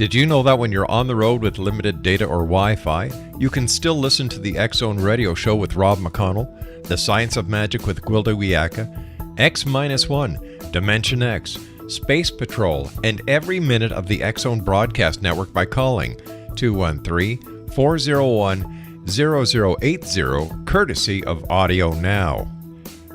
Did you know that when you're on the road with limited data or Wi-Fi, you can still listen to the X-Zone Radio Show with Rob McConnell, The Science of Magic with Gwilda Wiyaka, X-1, Dimension X, Space Patrol, and every minute of the X-Zone Broadcast Network by calling 213-401-0080, courtesy of Audio Now.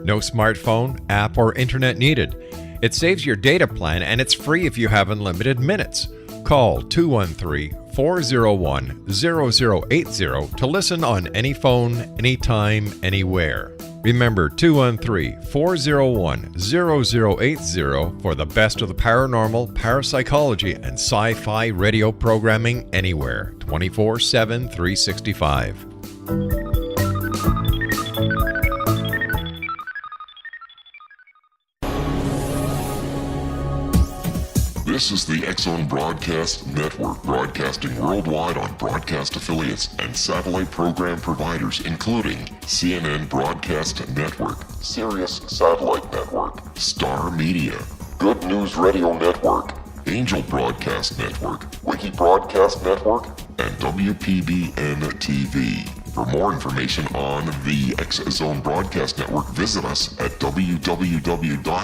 No smartphone, app, or internet needed. It saves your data plan and it's free if you have unlimited minutes. Call 213-401-0080 to listen on any phone, anytime, anywhere. Remember 213-401-0080 for the best of the paranormal, parapsychology, and sci-fi radio programming anywhere, 24/7, 365. This is the X-Zone Broadcast Network, broadcasting worldwide on broadcast affiliates and satellite program providers, including CNN Broadcast Network, Sirius Satellite Network, Star Media, Good News Radio Network, Angel Broadcast Network, Wiki Broadcast Network, and WPBN TV. For more information on the X-Zone Broadcast Network, visit us at www.xzbn.net.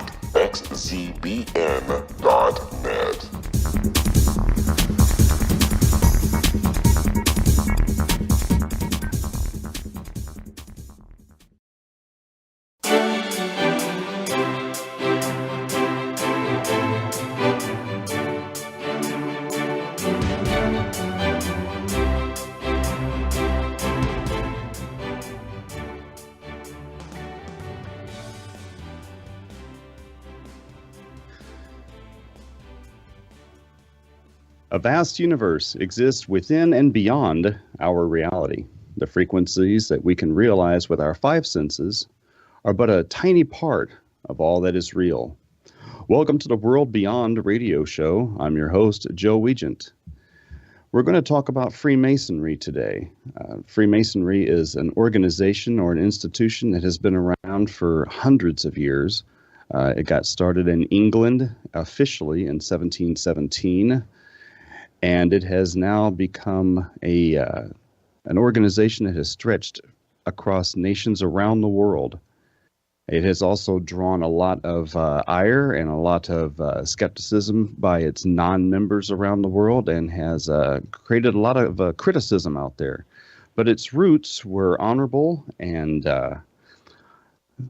A vast universe exists within and beyond our reality. The frequencies that we can realize with our five senses are but a tiny part of all that is real. Welcome to the World Beyond radio show. I'm your host, Joe Weigant. We're going to talk about Freemasonry today. Freemasonry is an organization or an institution that has been around for hundreds of years. It got started in England officially in 1717. And it has now become an organization that has stretched across nations around the world. It has also drawn a lot of ire and a lot of skepticism by its non-members around the world, and has created a lot of criticism out there. But its roots were honorable, and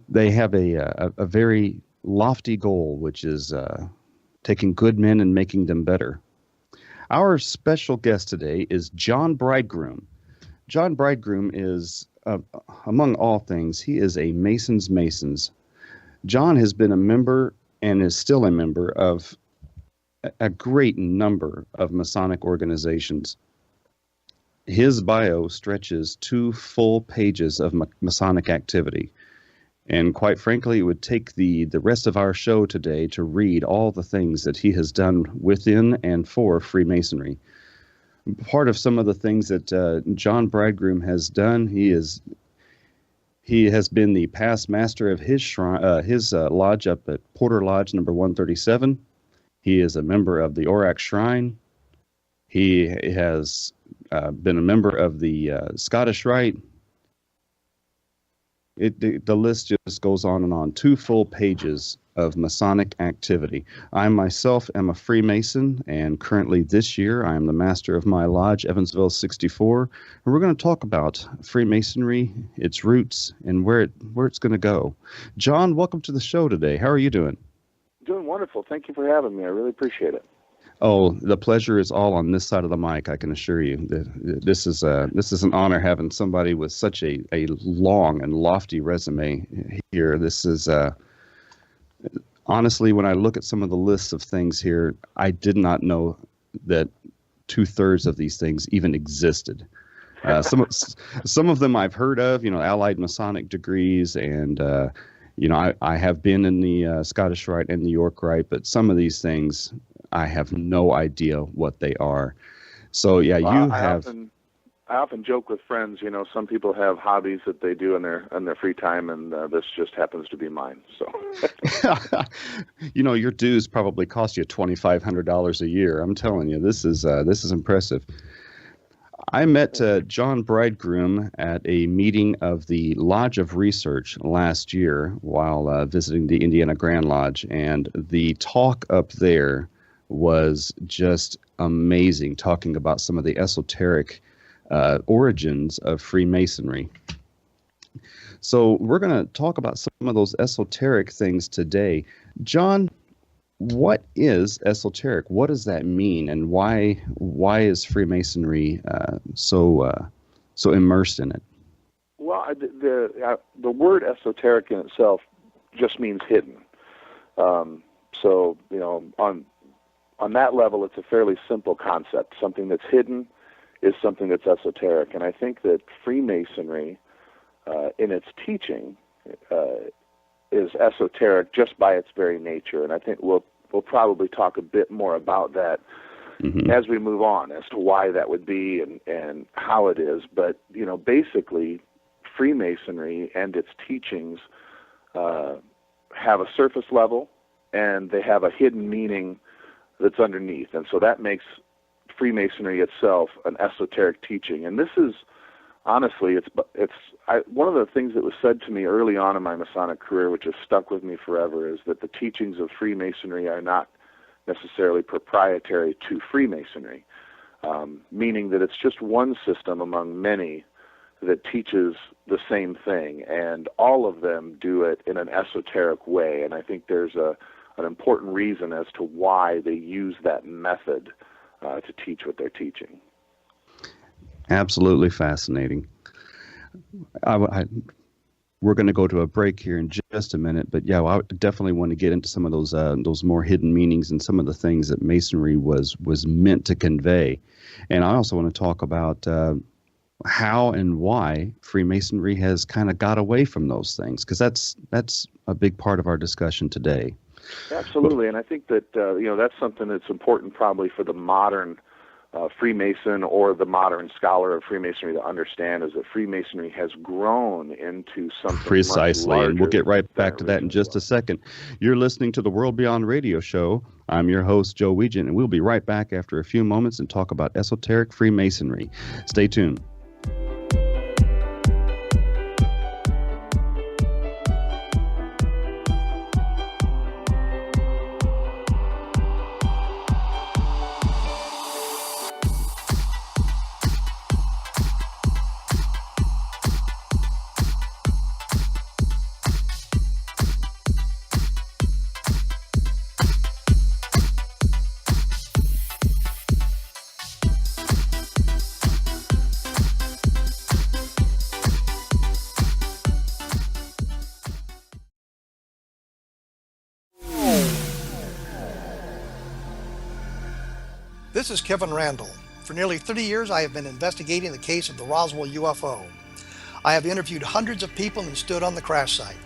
they have a very lofty goal, which is taking good men and making them better. Our special guest today is John Bridegroom. John Bridegroom is, among all things, he is a Mason's Masons. John has been a member and is still a member of a great number of Masonic organizations. His bio stretches 2 full pages of Masonic activity. And quite frankly, it would take the rest of our show today to read all the things that he has done within and for Freemasonry. Part of some of the things that John Bridegroom has done, he has been the past master of his shrine, his lodge up at Porter Lodge number 137. He is a member of the Aurak Shrine. He has been a member of the Scottish Rite. The list just goes on and on. 2 full pages of Masonic activity. I myself am a Freemason, and currently this year I am the master of my lodge, Evansville 64. And we're going to talk about Freemasonry, its roots, and where it's going to go. John, welcome to the show today. How are you doing? Doing wonderful. Thank you for having me. I really appreciate it. Oh, the pleasure is all on this side of the mic, I can assure you. This is an honor having somebody with such a long and lofty resume here. This is, honestly, when I look at some of the lists of things here, I did not know that 2/3 of these things even existed. Some of them I've heard of, Allied Masonic degrees, and I have been in the Scottish Rite and the York Rite, but some of these things I have no idea what they are. So yeah, you have. I often joke with friends, some people have hobbies that they do in their free time, and this just happens to be mine. So, your dues probably cost you $2,500 a year. I'm telling you, this is impressive. I met John Bridegroom at a meeting of the Lodge of Research last year while visiting the Indiana Grand Lodge, and the talk up there was just amazing, talking about some of the esoteric origins of Freemasonry. So we're going to talk about some of those esoteric things today. John, what is esoteric? What does that mean, and why is Freemasonry so immersed in it? Well, the word esoteric in itself just means hidden. So on that level, it's a fairly simple concept. Something that's hidden is something that's esoteric, and I think that Freemasonry, in its teaching, is esoteric just by its very nature, and I think we'll probably talk a bit more about that as we move on as to why that would be and how it is. But basically, Freemasonry and its teachings have a surface level, and they have a hidden meaning that's underneath, and so that makes Freemasonry itself an esoteric teaching. And this is honestly, one of the things that was said to me early on in my Masonic career, which has stuck with me forever, is that the teachings of Freemasonry are not necessarily proprietary to Freemasonry, meaning that it's just one system among many that teaches the same thing, and all of them do it in an esoteric way. And I think there's an important reason as to why they use that method to teach what they're teaching. Absolutely fascinating. We're going to go to a break here in just a minute, but yeah, I definitely want to get into some of those more hidden meanings and some of the things that Masonry was meant to convey. And I also want to talk about how and why Freemasonry has kind of got away from those things, because that's a big part of our discussion today. Absolutely, and I think that that's something that's important probably for the modern Freemason or the modern scholar of Freemasonry to understand, is that Freemasonry has grown into something precisely, much larger, and we'll get right back to that in just a second. You're listening to the World Beyond Radio Show. I'm your host, Joe Weigant, and we'll be right back after a few moments and talk about esoteric Freemasonry. Stay tuned. This is Kevin Randall. For nearly 30 years, I have been investigating the case of the Roswell UFO. I have interviewed hundreds of people and stood on the crash site.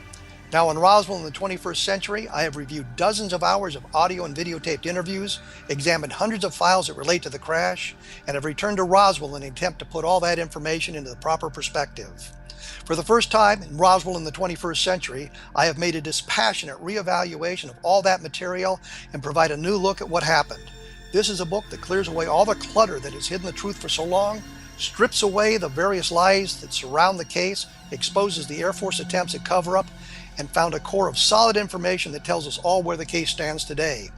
Now in Roswell in the 21st century, I have reviewed dozens of hours of audio and videotaped interviews, examined hundreds of files that relate to the crash, and have returned to Roswell in an attempt to put all that information into the proper perspective. For the first time in Roswell in the 21st century, I have made a dispassionate reevaluation of all that material and provide a new look at what happened. This is a book that clears away all the clutter that has hidden the truth for so long, strips away the various lies that surround the case, exposes the Air Force attempts at cover-up, and found a core of solid information that tells us all where the case stands today.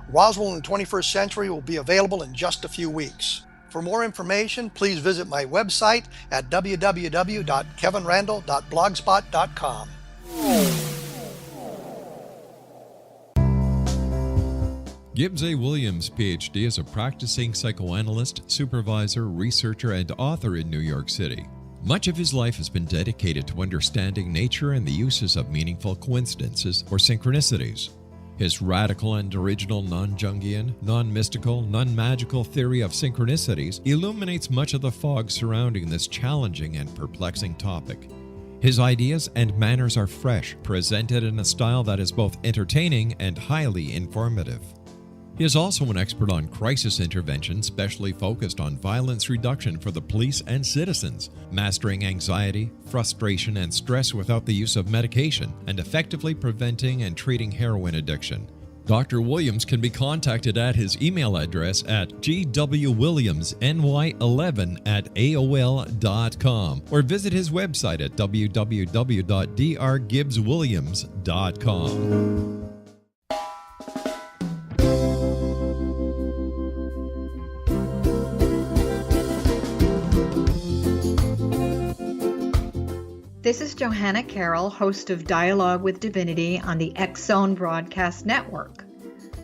Roswell in the 21st century will be available in just a few weeks. For more information, please visit my website at www.kevinrandall.blogspot.com. Gibbs A. Williams, Ph.D., is a practicing psychoanalyst, supervisor, researcher, and author in New York City. Much of his life has been dedicated to understanding nature and the uses of meaningful coincidences or synchronicities. His radical and original non-Jungian, non-mystical, non-magical theory of synchronicities illuminates much of the fog surrounding this challenging and perplexing topic. His ideas and manners are fresh, presented in a style that is both entertaining and highly informative. He is also an expert on crisis intervention, specially focused on violence reduction for the police and citizens, mastering anxiety, frustration, and stress without the use of medication, and effectively preventing and treating heroin addiction. Dr. Williams can be contacted at his email address at gwwilliamsny11@aol.com or visit his website at www.drgibbswilliams.com. This is Johanna Carroll, host of Dialogue with Divinity on the X-Zone Broadcast Network.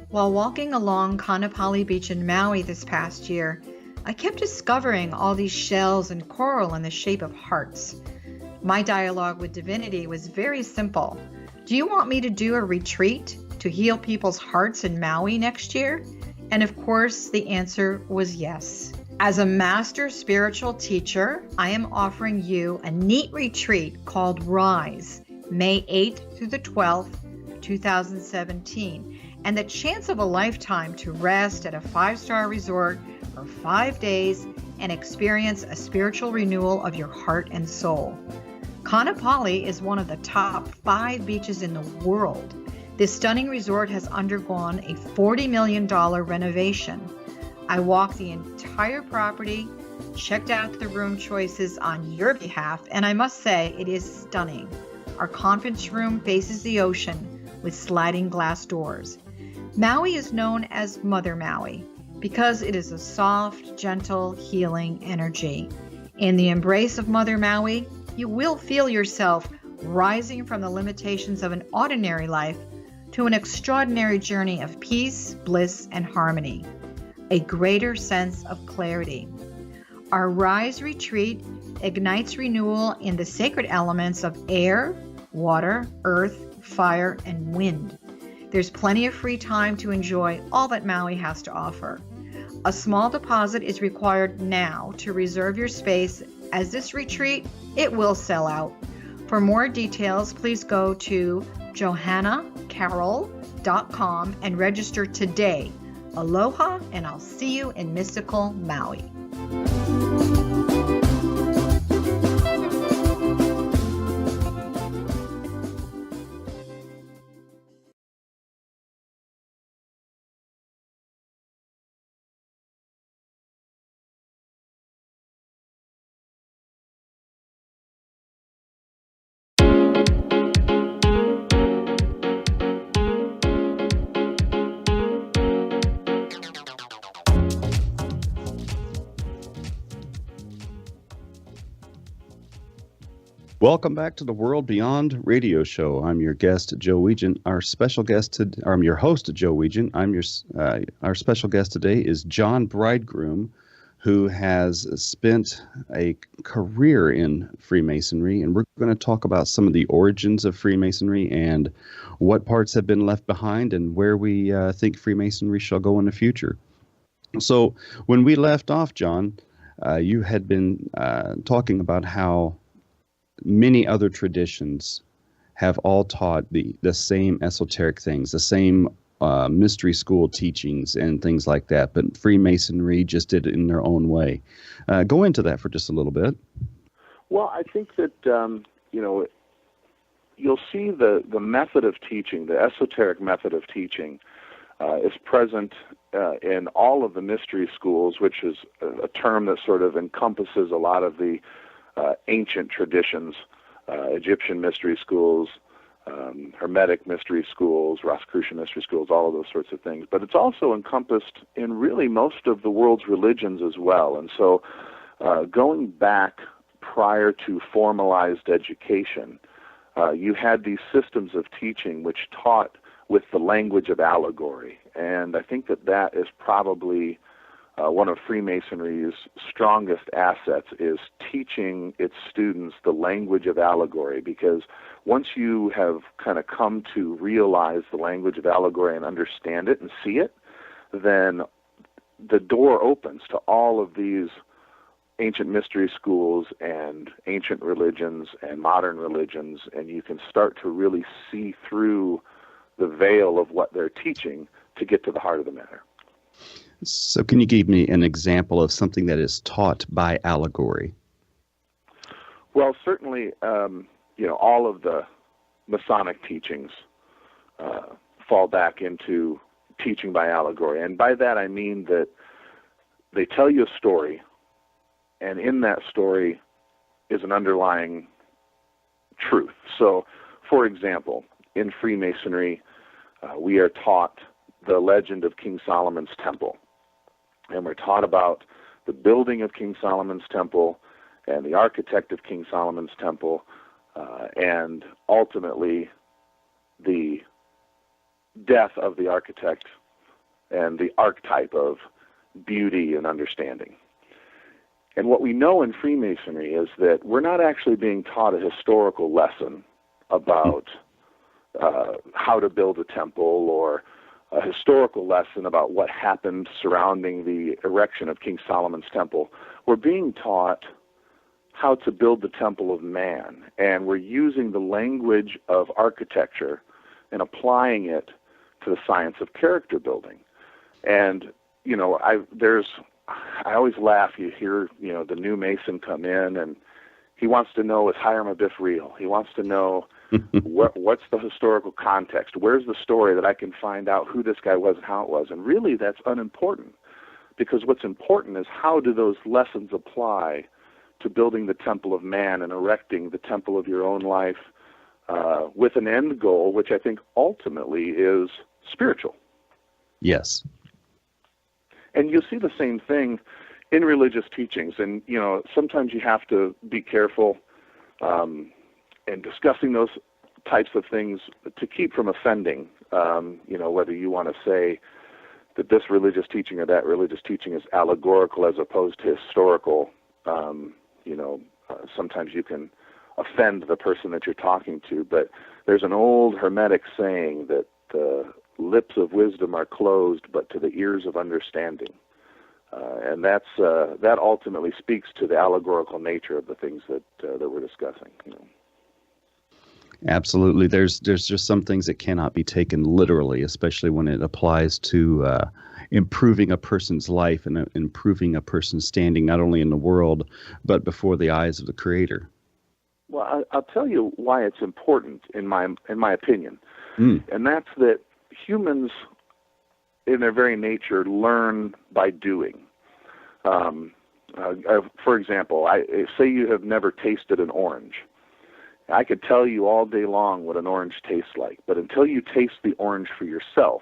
While walking along Kaanapali Beach in Maui this past year, I kept discovering all these shells and coral in the shape of hearts. My dialogue with Divinity was very simple. Do you want me to do a retreat to heal people's hearts in Maui next year? And of course, the answer was yes. As a master spiritual teacher, I am offering you a neat retreat called Rise, May 8th through the 12th, 2017, and the chance of a lifetime to rest at a 5-star resort for 5 days and experience a spiritual renewal of your heart and soul. Kaanapali is one of the top 5 beaches in the world. This stunning resort has undergone a $40 million renovation. I walked the entire property, checked out the room choices on your behalf, and I must say it is stunning. Our conference room faces the ocean with sliding glass doors. Maui is known as Mother Maui because it is a soft, gentle, healing energy. In the embrace of Mother Maui, you will feel yourself rising from the limitations of an ordinary life to an extraordinary journey of peace, bliss, and harmony. A greater sense of clarity. Our Rise retreat ignites renewal in the sacred elements of air, water, earth, fire, and wind. There's plenty of free time to enjoy all that Maui has to offer. A small deposit is required now to reserve your space, as this retreat, it will sell out. For more details, please go to johannacarroll.com and register today. Aloha, and I'll see you in mystical Maui. Welcome back to the World Beyond radio show. I'm your guest, Joe Weigant. Our special guest, I'm your host, Joe Weigant. Our special guest today is John Bridegroom, who has spent a career in Freemasonry, and we're going to talk about some of the origins of Freemasonry and what parts have been left behind and where we think Freemasonry shall go in the future. So when we left off, John, you had been talking about how many other traditions have all taught the same esoteric things, the same mystery school teachings and things like that, but Freemasonry just did it in their own way. Go into that for just a little bit. Well, I think that, you'll see the method of teaching, the esoteric method of teaching, is present in all of the mystery schools, which is a term that sort of encompasses a lot of the ancient traditions, Egyptian mystery schools, Hermetic mystery schools, Rosicrucian mystery schools, all of those sorts of things. But it's also encompassed in really most of the world's religions as well. And so going back prior to formalized education, you had these systems of teaching which taught with the language of allegory. And I think that is probably one of Freemasonry's strongest assets, is teaching its students the language of allegory, because once you have kind of come to realize the language of allegory and understand it and see it, then the door opens to all of these ancient mystery schools and ancient religions and modern religions, and you can start to really see through the veil of what they're teaching to get to the heart of the matter. So can you give me an example of something that is taught by allegory? Well, certainly, all of the Masonic teachings fall back into teaching by allegory. And by that I mean that they tell you a story, and in that story is an underlying truth. So, for example, in Freemasonry, we are taught the legend of King Solomon's Temple. And we're taught about the building of King Solomon's Temple and the architect of King Solomon's Temple, and ultimately the death of the architect and the archetype of beauty and understanding. And what we know in Freemasonry is that we're not actually being taught a historical lesson about how to build a temple, or a historical lesson about what happened surrounding the erection of King Solomon's Temple. We're being taught how to build the temple of man, and we're using the language of architecture and applying it to the science of character building. And I always laugh. You hear the new Mason come in, and he wants to know, is Hiram Abiff real? He wants to know what's the historical context? Where's the story that I can find out who this guy was and how it was? And really, that's unimportant, because what's important is how do those lessons apply to building the temple of man and erecting the temple of your own life with an end goal, which I think ultimately is spiritual. Yes. And you'll see the same thing in religious teachings. And, sometimes you have to be careful in discussing those types of things to keep from offending, whether you want to say that this religious teaching or that religious teaching is allegorical as opposed to historical. Sometimes you can offend the person that you're talking to, but there's an old Hermetic saying that the lips of wisdom are closed, but to the ears of understanding. And that ultimately speaks to the allegorical nature of the things that we're discussing. Absolutely. There's just some things that cannot be taken literally, especially when it applies to improving a person's life and improving a person's standing not only in the world, but before the eyes of the Creator. Well, I'll tell you why it's important, in my opinion, and that's that humans, in their very nature, learn by doing. For example, say you have never tasted an orange. I could tell you all day long what an orange tastes like, but until you taste the orange for yourself,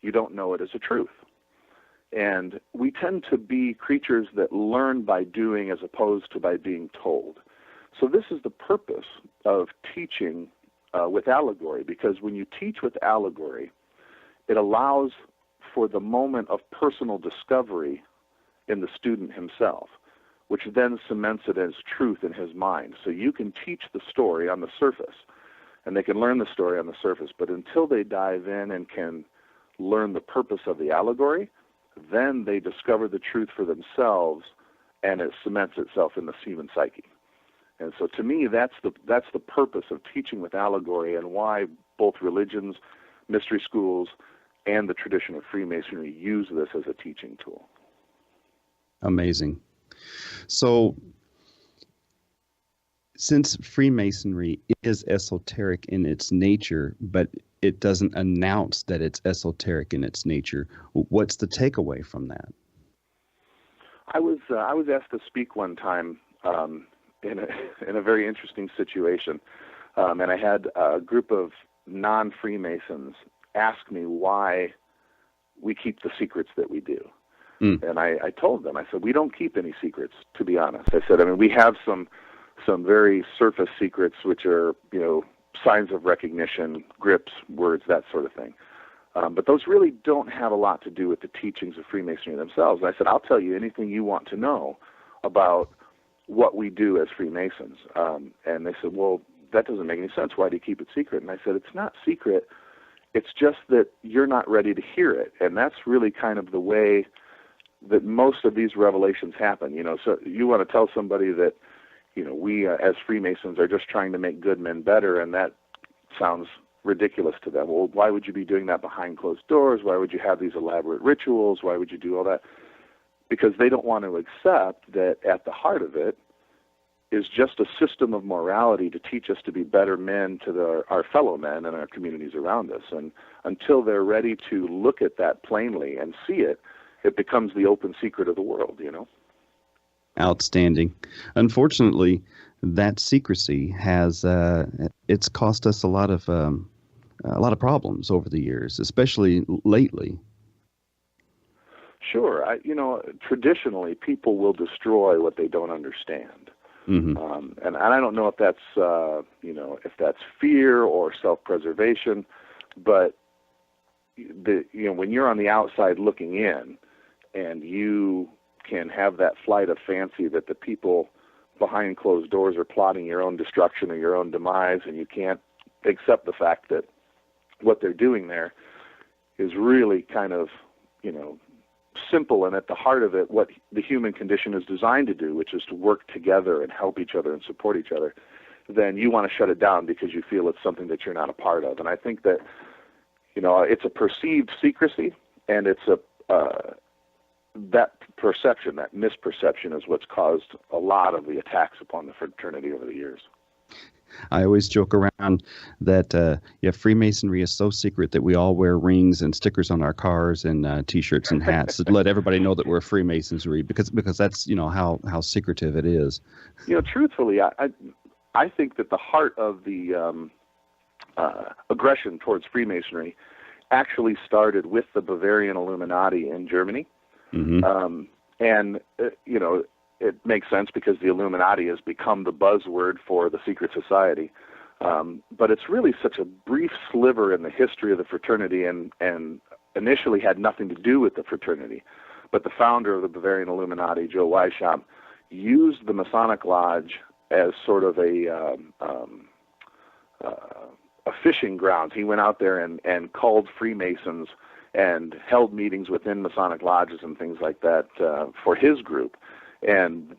you don't know it as a truth. And we tend to be creatures that learn by doing as opposed to by being told. So this is the purpose of teaching with allegory, because when you teach with allegory, it allows for the moment of personal discovery in the student himself, which then cements it as truth in his mind. So you can teach the story on the surface, and they can learn the story on the surface, but until they dive in and can learn the purpose of the allegory, then they discover the truth for themselves, and it cements itself in the human psyche. And so to me, that's the purpose of teaching with allegory, and why both religions, mystery schools, and the tradition of Freemasonry use this as a teaching tool. Amazing. So, since Freemasonry is esoteric in its nature, but it doesn't announce that it's esoteric in its nature, what's the takeaway from that? I was asked to speak one time in a very interesting situation, and I had a group of non-Freemasons ask me why we keep the secrets that we do. And I told them, I said, we don't keep any secrets, to be honest. I said, we have some very surface secrets, which are, signs of recognition, grips, words, that sort of thing. But those really don't have a lot to do with the teachings of Freemasonry themselves. And I said, I'll tell you anything you want to know about what we do as Freemasons. And they said, well, that doesn't make any sense. Why do you keep it secret? And I said, it's not secret. It's just that you're not ready to hear it. And that's really kind of the way that most of these revelations happen. So you want to tell somebody that, we as Freemasons are just trying to make good men better, and that sounds ridiculous to them. Well, why would you be doing that behind closed doors? Why would you have these elaborate rituals? Why would you do all that? Because they don't want to accept that at the heart of it is just a system of morality to teach us to be better men to our fellow men and our communities around us. And until they're ready to look at that plainly and see it, it becomes the open secret of the world, you know? Outstanding. Unfortunately, that secrecy has it's cost us a lot of problems over the years, especially lately. Sure. Traditionally, people will destroy what they don't understand. Mm-hmm. And I don't know if that's, if that's fear or self-preservation, but when you're on the outside looking in and you can have that flight of fancy that the people behind closed doors are plotting your own destruction or your own demise, and you can't accept the fact that what they're doing there is really kind of, simple, and at the heart of it, what the human condition is designed to do, which is to work together and help each other and support each other, then you want to shut it down because you feel it's something that you're not a part of. And I think that, it's a perceived secrecy, and it's that perception, that misperception is what's caused a lot of the attacks upon the fraternity over the years. I always joke around that Freemasonry is so secret that we all wear rings and stickers on our cars and T-shirts and hats to let everybody know that we're Freemasonry because that's how secretive it is. Truthfully, I think that the heart of the aggression towards Freemasonry actually started with the Bavarian Illuminati in Germany. Mm-hmm. It makes sense because the Illuminati has become the buzzword for the secret society. But it's really such a brief sliver in the history of the fraternity and initially had nothing to do with the fraternity. But the founder of the Bavarian Illuminati, Joe Weishaupt, used the Masonic Lodge as sort of a fishing ground. He went out there and called Freemasons and held meetings within Masonic lodges and things like that for his group, and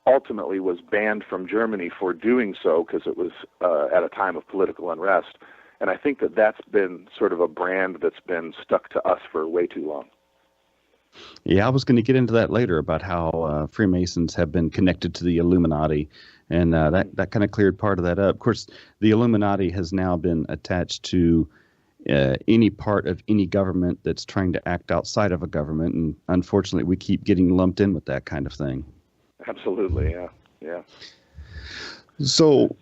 ultimately was banned from Germany for doing so because it was at a time of political unrest. And I think that that's been sort of a brand that's been stuck to us for way too long. Yeah, I was going to get into that later about how Freemasons have been connected to the Illuminati, and that kind of cleared part of that up. Of course, the Illuminati has now been attached to any part of any government that's trying to act outside of a government, and unfortunately we keep getting lumped in with that kind of thing. Absolutely, yeah. So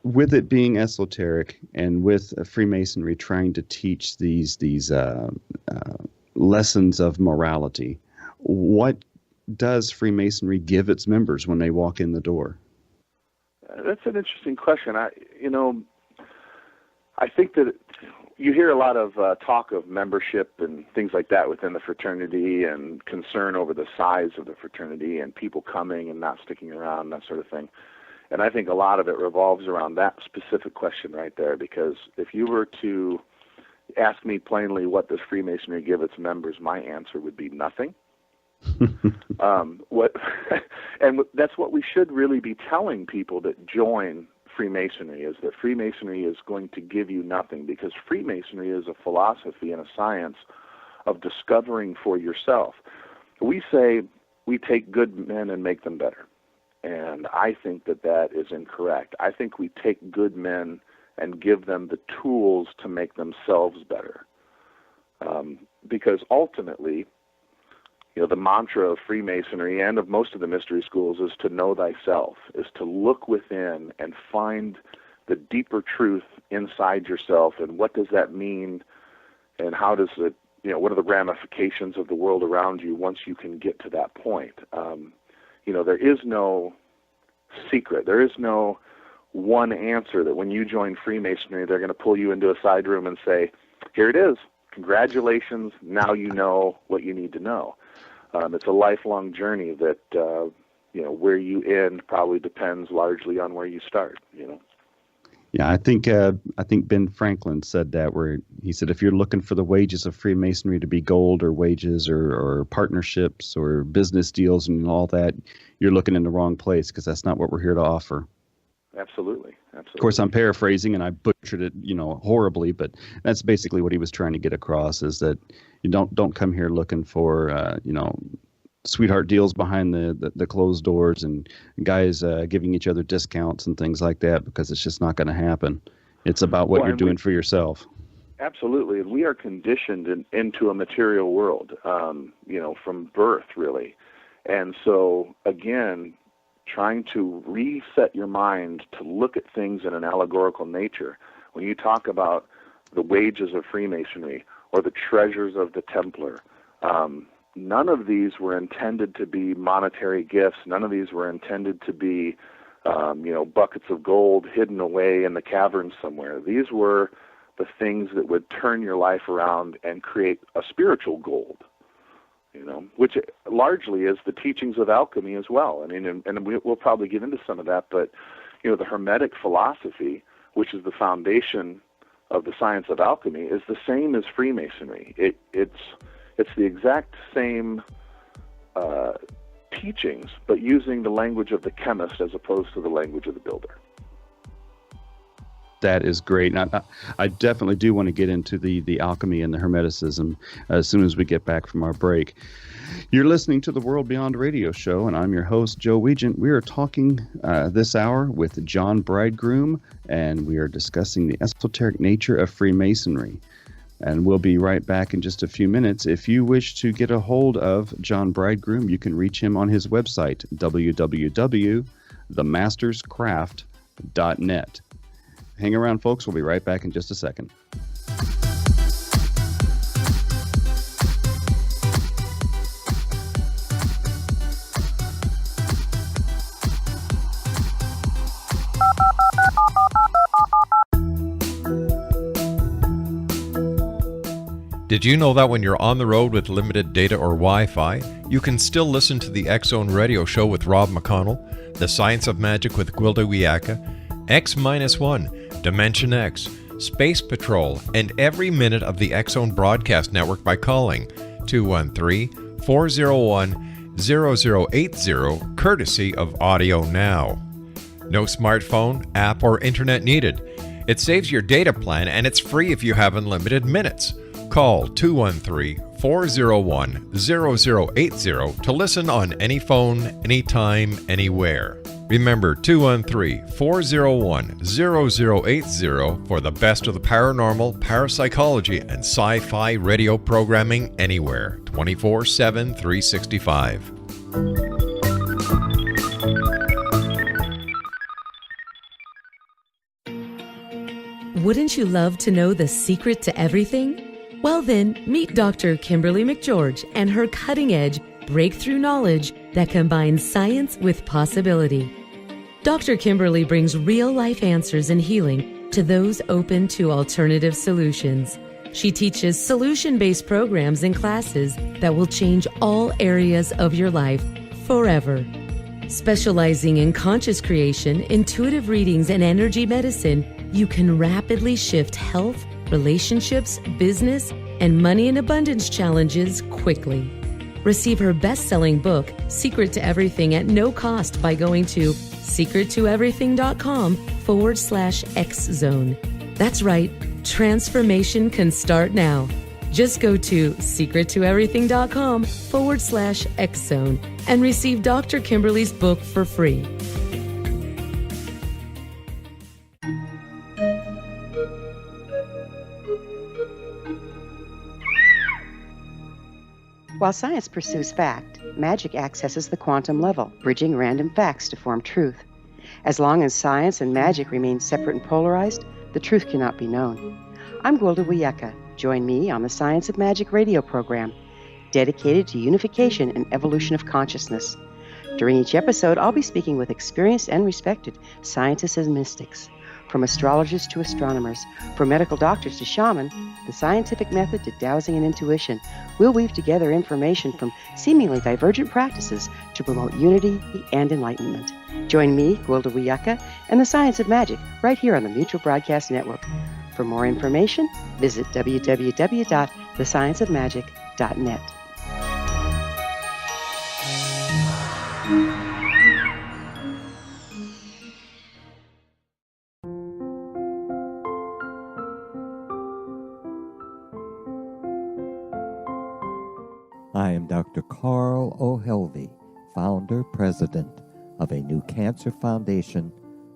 with it being esoteric and with Freemasonry trying to teach these lessons of morality, what does Freemasonry give its members when they walk in the door? That's an interesting question. I think that you hear a lot of talk of membership and things like that within the fraternity and concern over the size of the fraternity and people coming and not sticking around, that sort of thing. And I think a lot of it revolves around that specific question right there, because if you were to ask me plainly what does Freemasonry give its members, my answer would be nothing. And that's what we should really be telling people that join Freemasonry, is that Freemasonry is going to give you nothing, because Freemasonry is a philosophy and a science of discovering for yourself. We say we take good men and make them better, and I think that is incorrect. I think we take good men and give them the tools to make themselves better, because ultimately, the mantra of Freemasonry and of most of the mystery schools is to know thyself, is to look within and find the deeper truth inside yourself. And what does that mean? And how does it, what are the ramifications of the world around you once you can get to that point? There is no secret. There is no one answer that when you join Freemasonry, they're going to pull you into a side room and say, here it is. Congratulations. Now you know what you need to know. It's a lifelong journey that, where you end probably depends largely on where you start, Yeah, I think Ben Franklin said that, where he said, if you're looking for the wages of Freemasonry to be gold or wages or partnerships or business deals and all that, you're looking in the wrong place, because that's not what we're here to offer. Absolutely. Of course, I'm paraphrasing and I butchered it, horribly, but that's basically what he was trying to get across, is that you don't come here looking for, sweetheart deals behind the closed doors and guys giving each other discounts and things like that, because it's just not going to happen. It's about what you're doing for yourself. Absolutely. And we are conditioned into a material world, from birth, really. And so, again, trying to reset your mind to look at things in an allegorical nature. When you talk about the wages of Freemasonry or the treasures of the Templar, none of these were intended to be monetary gifts. None of these were intended to be, buckets of gold hidden away in the caverns somewhere. These were the things that would turn your life around and create a spiritual gold, which largely is the teachings of alchemy as well. I mean, and we'll probably get into some of that, but, the Hermetic philosophy, which is the foundation of the science of alchemy, is the same as Freemasonry. It's the exact same teachings, but using the language of the chemist as opposed to the language of the builder. That is great. And I definitely do want to get into the alchemy and the Hermeticism as soon as we get back from our break. You're listening to the World Beyond Radio Show, and I'm your host, Joe Weigant. We are talking this hour with John Bridegroom, and we are discussing the esoteric nature of Freemasonry. And we'll be right back in just a few minutes. If you wish to get a hold of John Bridegroom, you can reach him on his website, www.themasterscraft.net. Hang around, folks. We'll be right back in just a second. Did you know that when you're on the road with limited data or Wi-Fi, you can still listen to the X-Zone Radio Show with Rob McConnell, The Science of Magic with Gwilda Wiyaka, X-1, Dimension X, Space Patrol, and every minute of the X-Zone Broadcast Network by calling 213-401-0080, courtesy of Audio Now. No smartphone, app, or internet needed. It saves your data plan, and it's free if you have unlimited minutes. Call 213-401-0080 to listen on any phone, anytime, anywhere. Remember 213-401-0080 for the best of the paranormal, parapsychology, and sci-fi radio programming anywhere, 24/7, 365. Wouldn't you love to know the secret to everything? Well then, meet Dr. Kimberly McGeorge and her cutting-edge breakthrough knowledge that combines science with possibility. Dr. Kimberly brings real-life answers and healing to those open to alternative solutions. She teaches solution-based programs and classes that will change all areas of your life forever. Specializing in conscious creation, intuitive readings, and energy medicine, you can rapidly shift health, relationships, business, and money in abundance challenges quickly. Receive her best-selling book, Secret to Everything, at no cost by going to secrettoeverything.com/X-Zone. That's right, transformation can start now. Just go to secrettoeverything.com/X-Zone and receive Dr. Kimberly's book for free. While science pursues fact, magic accesses the quantum level, bridging random facts to form truth. As long as science and magic remain separate and polarized, the truth cannot be known. I'm Gwilda Wiyaka. Join me on the Science of Magic radio program, dedicated to unification and evolution of consciousness. During each episode, I'll be speaking with experienced and respected scientists and mystics. From astrologers to astronomers, from medical doctors to shaman, the scientific method to dowsing and intuition, we'll weave together information from seemingly divergent practices to promote unity and enlightenment. Join me, Gwilda Wiyaka, and the Science of Magic right here on the Mutual Broadcast Network. For more information, visit www.thescienceofmagic.net. I am Dr. Carl O'Helvey, founder, president of a new cancer foundation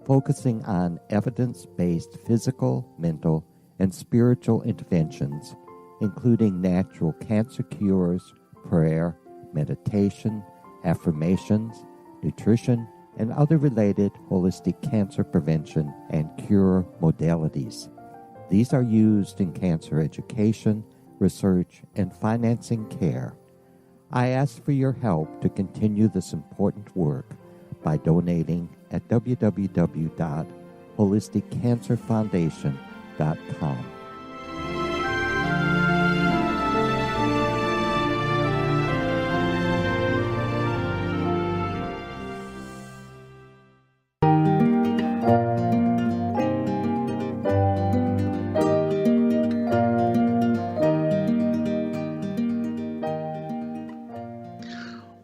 focusing on evidence-based physical, mental, and spiritual interventions, including natural cancer cures, prayer, meditation, affirmations, nutrition, and other related holistic cancer prevention and cure modalities. These are used in cancer education, research, and financing care. I ask for your help to continue this important work by donating at www.holisticcancerfoundation.com.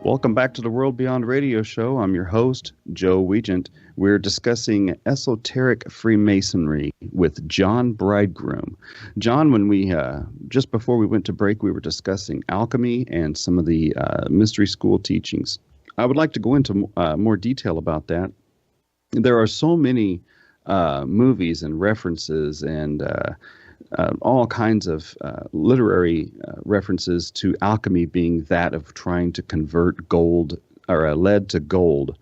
Welcome back to the World Beyond Radio Show. I'm your host, Joe Weigant. We're discussing esoteric Freemasonry with John Bridegroom. John, when we just before we went to break, we were discussing alchemy and some of the mystery school teachings. I would like to go into more detail about that. There are so many movies and references and all kinds of literary references to alchemy being that of trying to convert gold or lead to gold,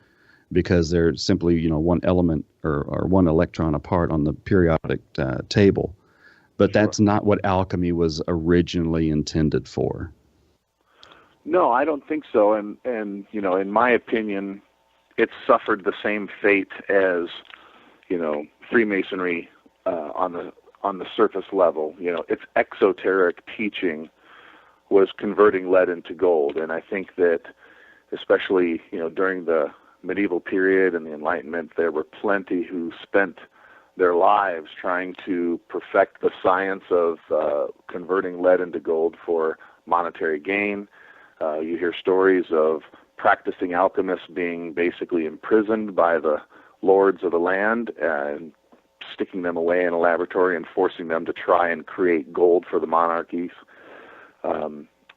because they're simply, one element or one electron apart on the periodic table. But Sure. That's not what alchemy was originally intended for. No, I don't think so. And in my opinion, it suffered the same fate as, Freemasonry on the surface level. Its exoteric teaching was converting lead into gold. And I think that especially, during the medieval period and the Enlightenment, there were plenty who spent their lives trying to perfect the science of converting lead into gold for monetary gain. You hear stories of practicing alchemists being basically imprisoned by the lords of the land and sticking them away in a laboratory and forcing them to try and create gold for the monarchies.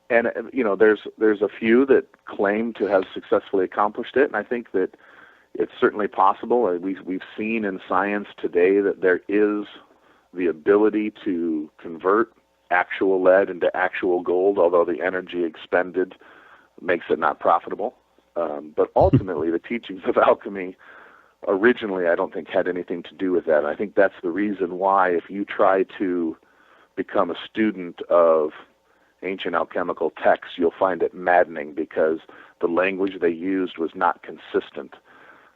There's a few that claim to have successfully accomplished it, and I think that it's certainly possible. We've seen in science today that there is the ability to convert actual lead into actual gold, although the energy expended makes it not profitable. But ultimately, the teachings of alchemy originally, I don't think, had anything to do with that. And I think that's the reason why, if you try to become a student of ancient alchemical texts, you'll find it maddening, because the language they used was not consistent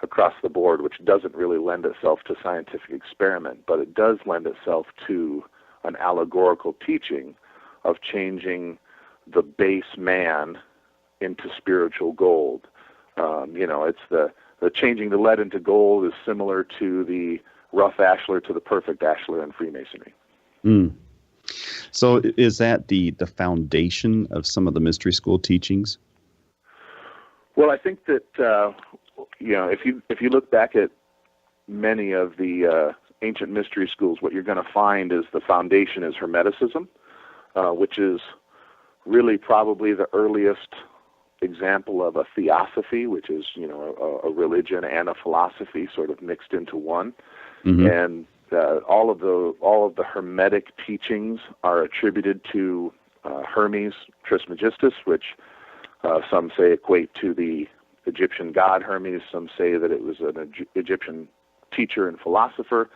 across the board, which doesn't really lend itself to scientific experiment, but it does lend itself to an allegorical teaching of changing the base man into spiritual gold. It's the changing the lead into gold is similar to the rough ashlar to the perfect ashlar in Freemasonry. So is that the foundation of some of the mystery school teachings? Well, I think that if you look back at many of the ancient mystery schools, what you're going to find is the foundation is Hermeticism, which is really probably the earliest example of a theosophy, which is a religion and a philosophy sort of mixed into one. Mm-hmm. And all of the Hermetic teachings are attributed to Hermes Trismegistus, which some say equate to the Egyptian god Hermes. Some say that it was an Egyptian teacher and philosopher,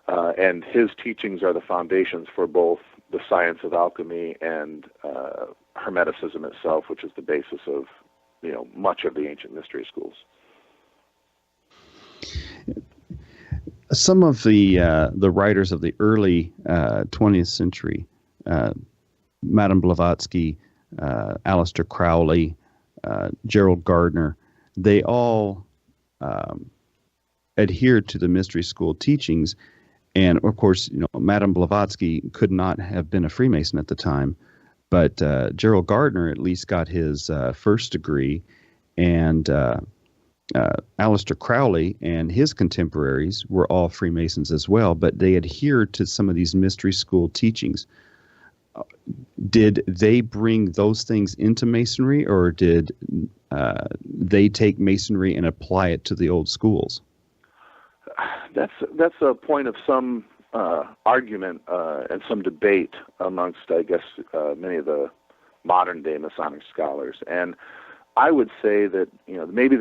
and his teachings are the foundations for both the science of alchemy and Hermeticism itself, which is the basis of much of the ancient mystery schools. Some of the writers of the early 20th century, Madame Blavatsky, Aleister Crowley, Gerald Gardner, they all adhered to the mystery school teachings. And of course, Madame Blavatsky could not have been a Freemason at the time, but Gerald Gardner at least got his first degree, and Aleister Crowley and his contemporaries were all Freemasons as well, but they adhered to some of these mystery school teachings. Did they bring those things into Masonry, or did they take Masonry and apply it to the old schools? That's a point of some argument and some debate amongst, I guess, many of the modern day Masonic scholars. And I would say that maybe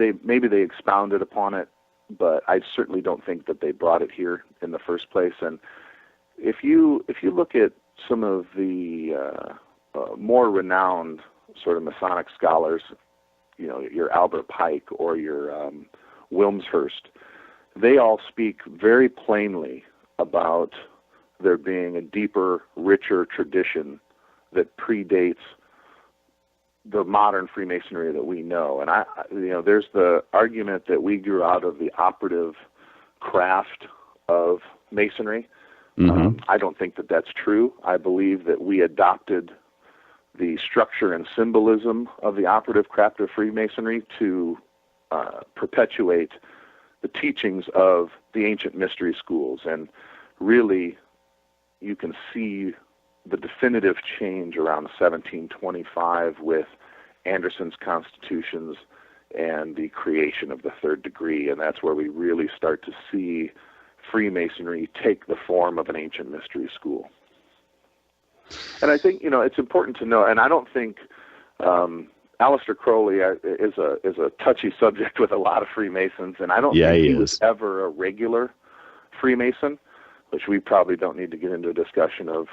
they expounded upon it, but I certainly don't think that they brought it here in the first place. And if you look at some of the more renowned sort of Masonic scholars, your Albert Pike or your Wilmshurst, they all speak very plainly about there being a deeper, richer tradition that predates the modern Freemasonry that we know. And there's the argument that we grew out of the operative craft of Masonry. Mm-hmm. I don't think that that's true. I believe that we adopted the structure and symbolism of the operative craft of Freemasonry to perpetuate the teachings of the ancient mystery schools. And really, you can see the definitive change around 1725 with Anderson's constitutions and the creation of the third degree. And that's where we really start to see Freemasonry take the form of an ancient mystery school. And I think, it's important to know, and I don't think Aleister Crowley is a touchy subject with a lot of Freemasons, and I don't think he was ever a regular Freemason, which we probably don't need to get into a discussion of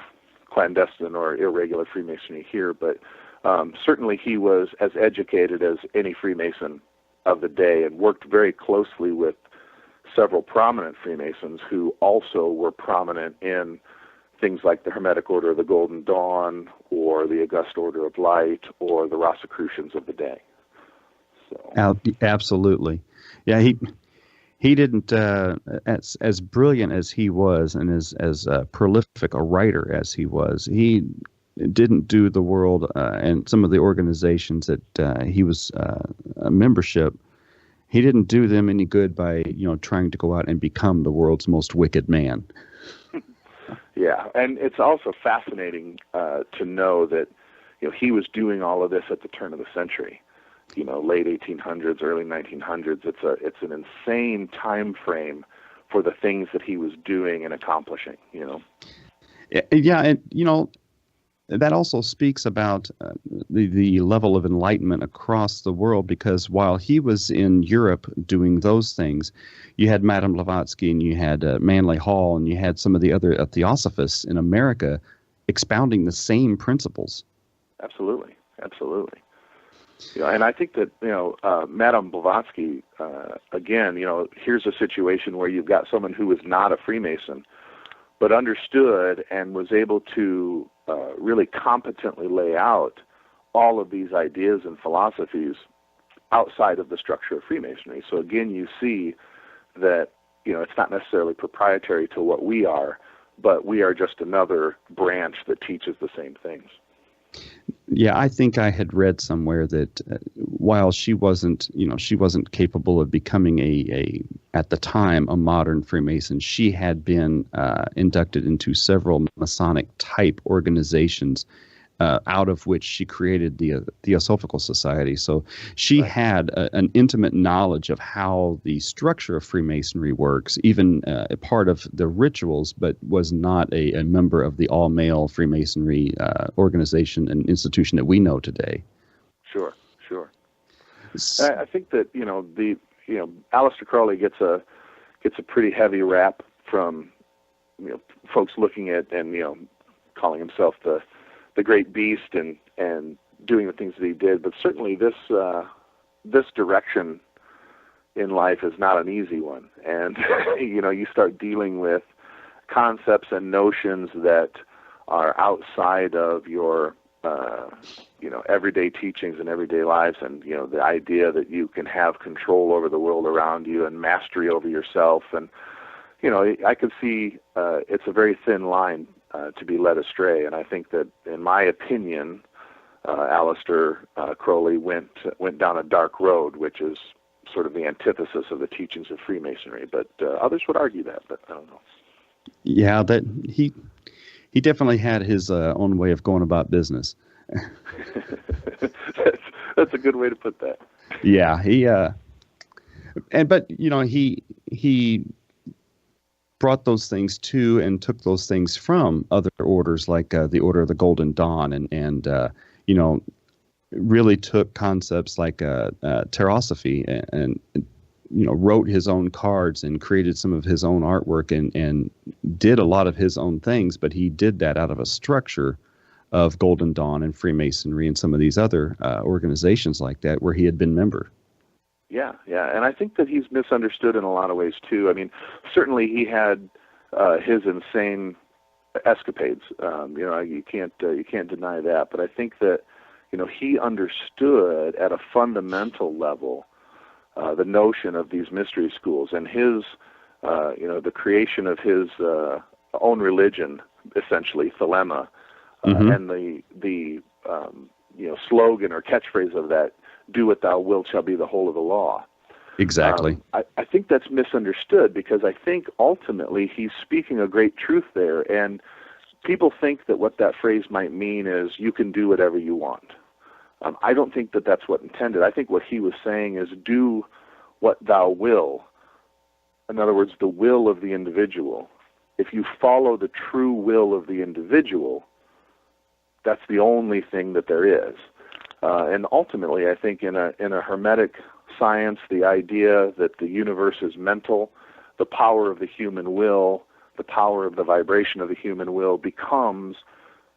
clandestine or irregular Freemasonry here, but certainly he was as educated as any Freemason of the day and worked very closely with several prominent Freemasons who also were prominent in things like the Hermetic Order of the Golden Dawn or the August Order of Light or the Rosicrucians of the day. So. Absolutely. Yeah, he didn't, as brilliant as he was and as prolific a writer as he was, he didn't do the world and some of the organizations that he was a membership, he didn't do them any good by, trying to go out and become the world's most wicked man. Yeah, and it's also fascinating to know that, he was doing all of this at the turn of the century, late 1800s, early 1900s. It's an insane time frame for the things that he was doing and accomplishing, Yeah, and, that also speaks about the level of enlightenment across the world, because while he was in Europe doing those things, you had Madame Blavatsky and you had Manly Hall and you had some of the other theosophists in America expounding the same principles. Absolutely. And I think that, Madame Blavatsky, again, here's a situation where you've got someone who was not a Freemason, but understood and was able to really competently lay out all of these ideas and philosophies outside of the structure of Freemasonry. So again, you see that, it's not necessarily proprietary to what we are, but we are just another branch that teaches the same things. Yeah, I think I had read somewhere that while she wasn't capable of becoming at the time, a modern Freemason, she had been inducted into several Masonic type organizations, out of which she created the Theosophical Society. So she had an intimate knowledge of how the structure of Freemasonry works, even a part of the rituals, but was not a member of the all-male Freemasonry organization and institution that we know today. Sure. I think that Aleister Crowley gets a pretty heavy rap from folks looking at and calling himself the great beast and doing the things that he did, but certainly this direction in life is not an easy one. And you start dealing with concepts and notions that are outside of your everyday teachings and everyday lives, and the idea that you can have control over the world around you and mastery over yourself. And I could see it's a very thin line to be led astray. And I think that, in my opinion, Aleister Crowley went down a dark road, which is sort of the antithesis of the teachings of Freemasonry. But others would argue that, but I don't know. Yeah, that he definitely had his own way of going about business. That's a good way to put that. Yeah, but he brought those things to and took those things from other orders like the Order of the Golden Dawn, and really took concepts like terosophy and wrote his own cards and created some of his own artwork and did a lot of his own things, but he did that out of a structure of Golden Dawn and Freemasonry and some of these other organizations like that where he had been member. Yeah, and I think that he's misunderstood in a lot of ways too. I mean, certainly he had his insane escapades. You can't deny that. But I think that he understood at a fundamental level the notion of these mystery schools and his, the creation of his own religion, essentially Thelema, and the slogan or catchphrase of that, "Do what thou wilt shall be the whole of the law." Exactly. I think that's misunderstood because I think ultimately he's speaking a great truth there, and people think that what that phrase might mean is you can do whatever you want. I don't think that that's what intended. I think what he was saying is do what thou will. In other words, the will of the individual. If you follow the true will of the individual, that's the only thing that there is. And ultimately, I think in a Hermetic science, the idea that the universe is mental, the power of the human will, the power of the vibration of the human will becomes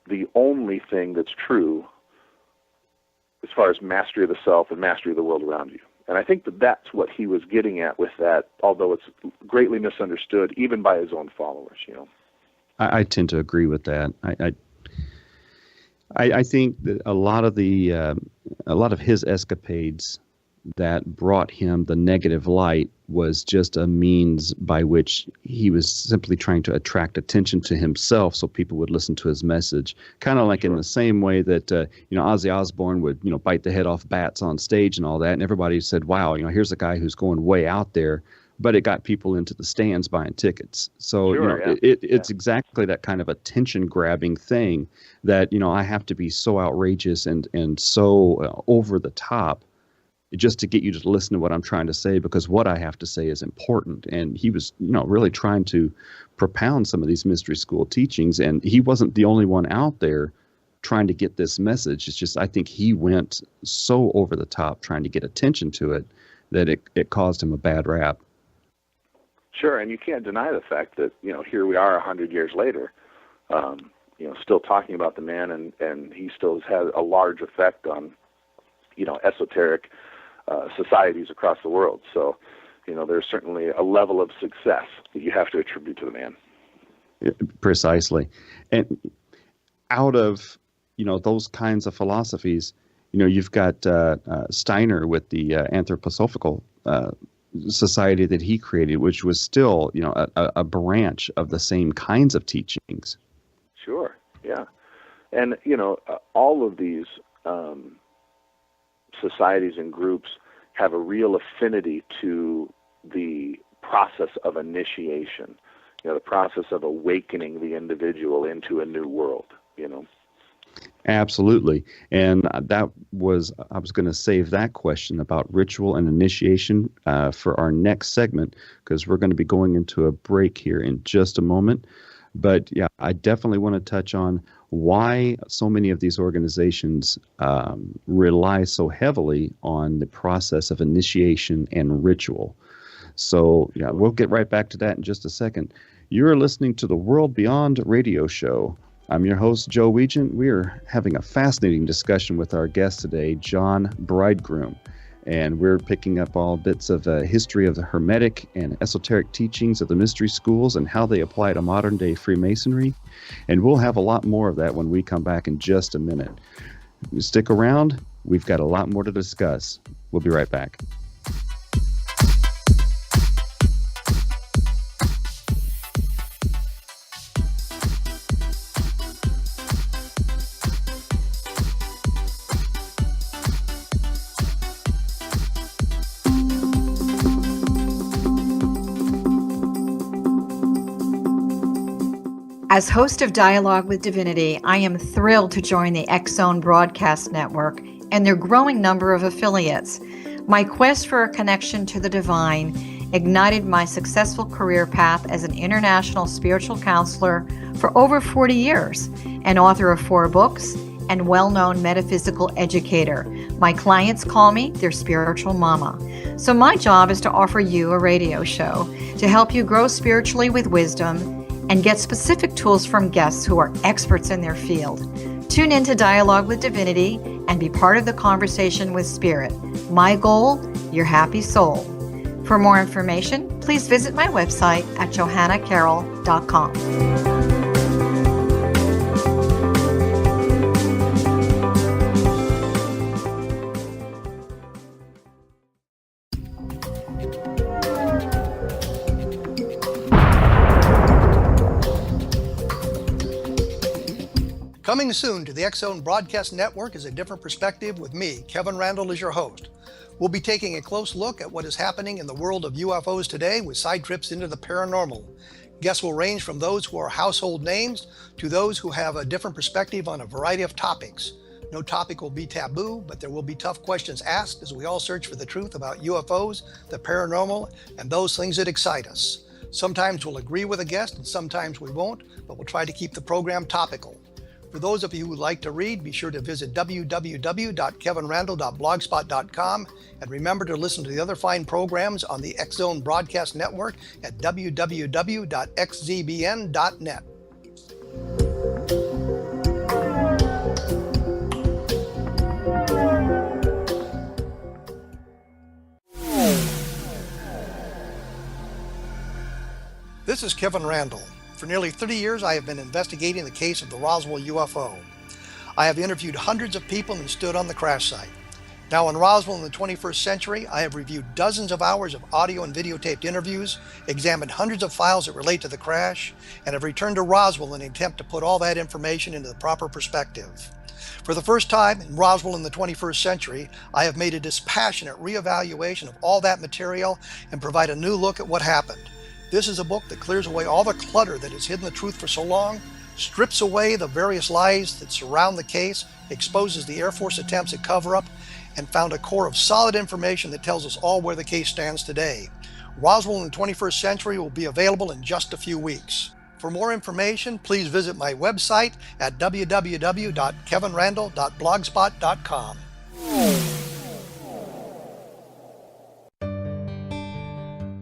the only thing that's true as far as mastery of the self and mastery of the world around you. And I think that that's what he was getting at with that, although it's greatly misunderstood even by his own followers. I tend to agree with that. I think that a lot of his escapades that brought him the negative light was just a means by which he was simply trying to attract attention to himself so people would listen to his message. Kind of like in the same way that, Ozzy Osbourne would, bite the head off bats on stage and all that. And everybody said, wow, here's a guy who's going way out there. But it got people into the stands buying tickets. So it's exactly that kind of attention-grabbing thing that, I have to be so outrageous and so over the top just to get you to listen to what I'm trying to say, because what I have to say is important. And he was, really trying to propound some of these mystery school teachings, and he wasn't the only one out there trying to get this message. It's just I think he went so over the top trying to get attention to it that it caused him a bad rap. Sure, and you can't deny the fact that, here we are 100 years later, still talking about the man, and he still has had a large effect on, esoteric societies across the world. So, there's certainly a level of success that you have to attribute to the man. Precisely. And out of, those kinds of philosophies, you've got Steiner with the Anthroposophical society that he created, which was still, a branch of the same kinds of teachings. Sure, yeah. And, all of these societies and groups have a real affinity to the process of initiation, the process of awakening the individual into a new world, Absolutely. And I was going to save that question about ritual and initiation for our next segment, because we're going to be going into a break here in just a moment. But yeah, I definitely want to touch on why so many of these organizations rely so heavily on the process of initiation and ritual. So yeah, we'll get right back to that in just a second. You're listening to the World Beyond radio show. I'm your host, Joe Weigant. We're having a fascinating discussion with our guest today, John Bridegroom. And we're picking up all bits of history of the Hermetic and esoteric teachings of the mystery schools and how they apply to modern-day Freemasonry. And we'll have a lot more of that when we come back in just a minute. Stick around. We've got a lot more to discuss. We'll be right back. As host of Dialogue with Divinity, I am thrilled to join the X-Zone Broadcast Network and their growing number of affiliates. My quest for a connection to the divine ignited my successful career path as an international spiritual counselor for over 40 years, an author of 4 books, and well-known metaphysical educator. My clients call me their spiritual mama. So my job is to offer you a radio show to help you grow spiritually with wisdom and get specific tools from guests who are experts in their field. Tune in to Dialogue with Divinity and be part of the conversation with Spirit. My goal, your happy soul. For more information, please visit my website at johannacarroll.com. Coming soon to the X-Zone Broadcast Network is A Different Perspective with me, Kevin Randall, as your host. We'll be taking a close look at what is happening in the world of UFOs today with side trips into the paranormal. Guests will range from those who are household names to those who have a different perspective on a variety of topics. No topic will be taboo, but there will be tough questions asked as we all search for the truth about UFOs, the paranormal, and those things that excite us. Sometimes we'll agree with a guest and sometimes we won't, but we'll try to keep the program topical. For those of you who like to read, be sure to visit www.kevinrandall.blogspot.com and remember to listen to the other fine programs on the X-Zone Broadcast Network at www.xzbn.net. This is Kevin Randall. For nearly 30 years, I have been investigating the case of the Roswell UFO. I have interviewed hundreds of people and stood on the crash site. Now in Roswell in the 21st century, I have reviewed dozens of hours of audio and videotaped interviews, examined hundreds of files that relate to the crash, and have returned to Roswell in an attempt to put all that information into the proper perspective. For the first time in Roswell in the 21st century, I have made a dispassionate reevaluation of all that material and provide a new look at what happened. This is a book that clears away all the clutter that has hidden the truth for so long, strips away the various lies that surround the case, exposes the Air Force attempts at cover-up, and found a core of solid information that tells us all where the case stands today. Roswell in the 21st century will be available in just a few weeks. For more information, please visit my website at www.kevinrandall.blogspot.com.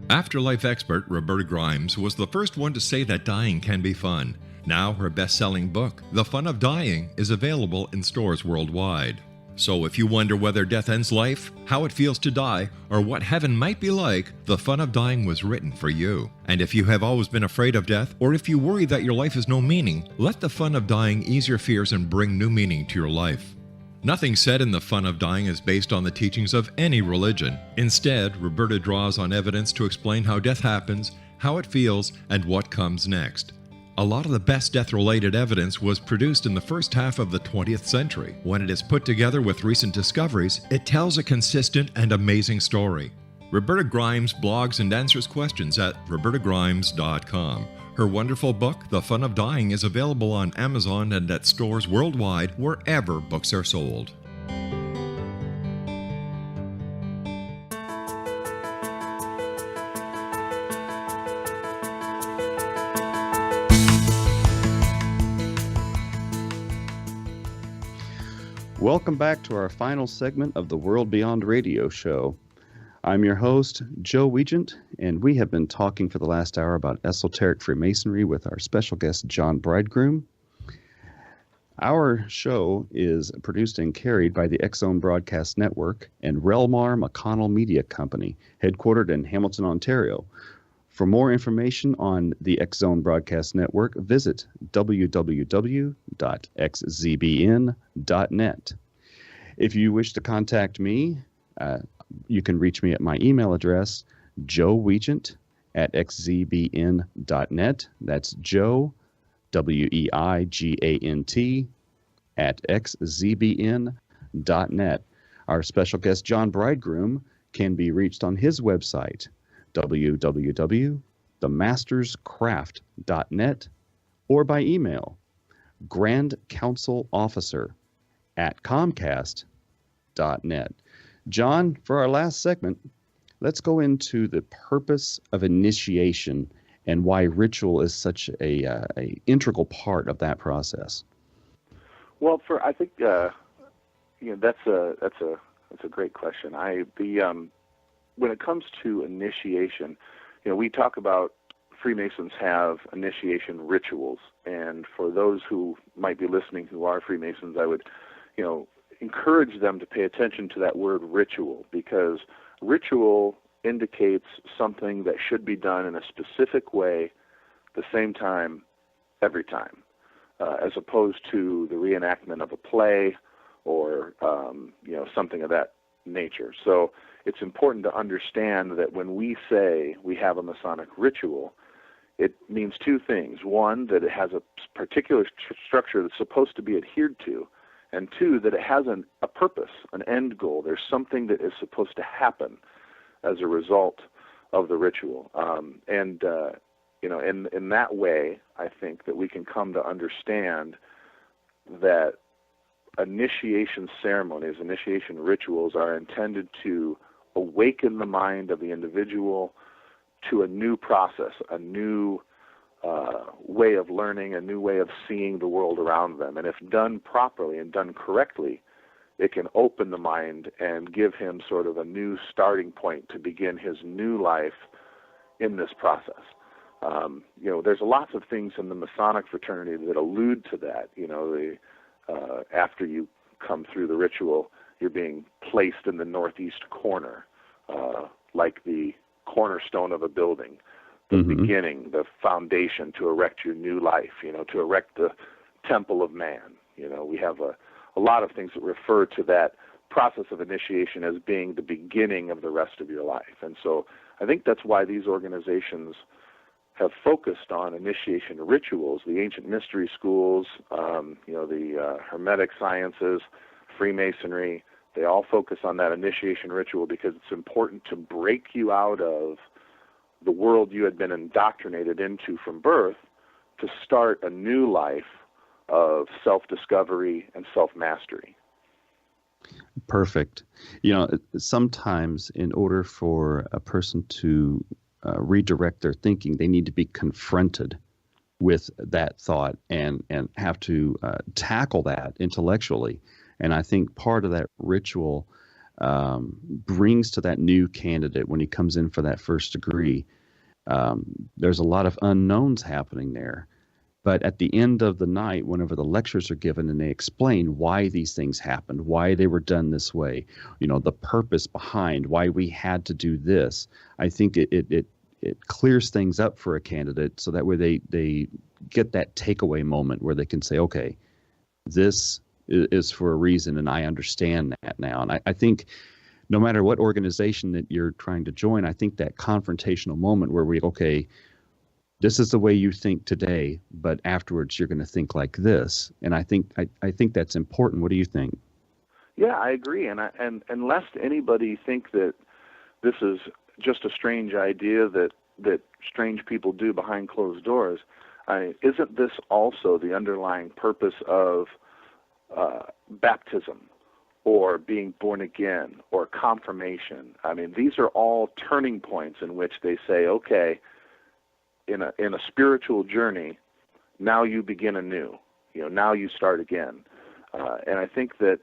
Afterlife expert Roberta Grimes was the first one to say that dying can be fun. Now her best-selling book, The Fun of Dying, is available in stores worldwide. So if you wonder whether death ends life, how it feels to die, or what heaven might be like, The Fun of Dying was written for you. And if you have always been afraid of death, or if you worry that your life has no meaning, let The Fun of Dying ease your fears and bring new meaning to your life. Nothing said in The Fun of Dying is based on the teachings of any religion. Instead, Roberta draws on evidence to explain how death happens, how it feels, and what comes next. A lot of the best death-related evidence was produced in the first half of the 20th century. When it is put together with recent discoveries, it tells a consistent and amazing story. Roberta Grimes blogs and answers questions at robertagrimes.com. Her wonderful book, The Fun of Dying, is available on Amazon and at stores worldwide wherever books are sold. Welcome back to our final segment of the World Beyond Radio Show. I'm your host, Joe Weigant, and we have been talking for the last hour about esoteric Freemasonry with our special guest, John Bridegroom. Our show is produced and carried by the X-Zone Broadcast Network and Relmar McConnell Media Company, headquartered in Hamilton, Ontario. For more information on the X-Zone Broadcast Network, visit www.xzbn.net. If you wish to contact me, you can reach me at my email address, joeweigant@xzbn.net. That's Joe, Weigant, @xzbn.net. Our special guest, John Bridegroom, can be reached on his website, www.themasterscraft.net, or by email, grandcouncilofficer@comcast.net. John, for our last segment, let's go into the purpose of initiation and why ritual is such a integral part of that process. Well, I think that's a great question. When it comes to initiation, we talk about Freemasons have initiation rituals, and for those who might be listening who are Freemasons, I would, encourage them to pay attention to that word ritual, because ritual indicates something that should be done in a specific way, the same time, every time, as opposed to the reenactment of a play or something of that nature. So it's important to understand that when we say we have a Masonic ritual, it means two things. One, that it has a particular structure that's supposed to be adhered to, and two, that it has a purpose, an end goal. There's something that is supposed to happen as a result of the ritual. In that way, I think that we can come to understand that initiation ceremonies, initiation rituals are intended to awaken the mind of the individual to a new process, a new way of learning, a new way of seeing the world around them. And if done properly and done correctly, it can open the mind and give him sort of a new starting point to begin his new life in this process. There's lots of things in the Masonic fraternity that allude to that. After you come through the ritual, you're being placed in the northeast corner, like the cornerstone of a building, the beginning, the foundation to erect your new life, to erect the temple of man. We have a lot of things that refer to that process of initiation as being the beginning of the rest of your life. And so I think that's why these organizations have focused on initiation rituals. The ancient mystery schools, the Hermetic sciences, Freemasonry, they all focus on that initiation ritual because it's important to break you out of the world you had been indoctrinated into from birth to start a new life of self-discovery and self-mastery. Perfect. Sometimes in order for a person to redirect their thinking, they need to be confronted with that thought and have to tackle that intellectually. And I think part of that ritual brings to that new candidate when he comes in for that first degree. There's a lot of unknowns happening there. But at the end of the night, whenever the lectures are given and they explain why these things happened, why they were done this way, the purpose behind why we had to do this, I think it clears things up for a candidate so that way they get that takeaway moment where they can say, okay, this is for a reason and I understand that now. And I think no matter what organization that you're trying to join, I think that confrontational moment where this is the way you think today, but afterwards you're going to think like this. And I think that's important. What do you think? Yeah, I agree. And lest anybody think that this is just a strange idea that strange people do behind closed doors, isn't this also the underlying purpose of baptism or being born again or confirmation? These are all turning points in which they say, okay, in a spiritual journey, now you begin anew. Now you start again. And I think that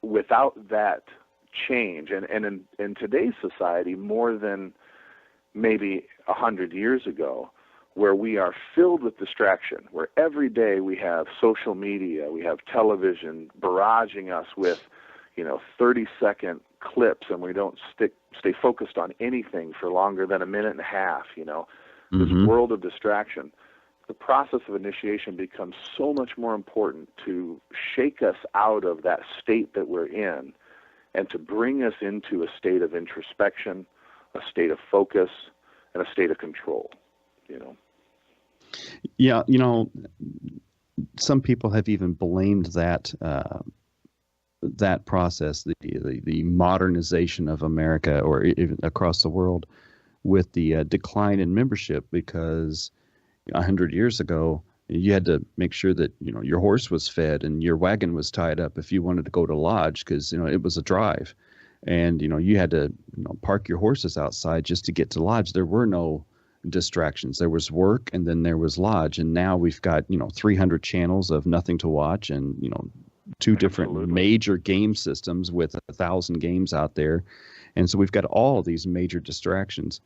without that change, and in today's society, more than maybe 100 years ago, where we are filled with distraction, where every day we have social media, we have television barraging us with 30-second clips, and we don't stay focused on anything for longer than a minute and a half, this world of distraction. The process of initiation becomes so much more important to shake us out of that state that we're in and to bring us into a state of introspection, a state of focus, and a state of control, Yeah, some people have even blamed that process, the modernization of America or even across the world, with the decline in membership, because 100 years ago, You had to make sure that, your horse was fed and your wagon was tied up if you wanted to go to lodge, because, it was a drive. And, you had to park your horses outside just to get to lodge. There were no distractions. There was work, and then there was lodge. And now we've got, 300 channels of nothing to watch, and, two different major game systems with 1,000 games out there. And so we've got all these major distractions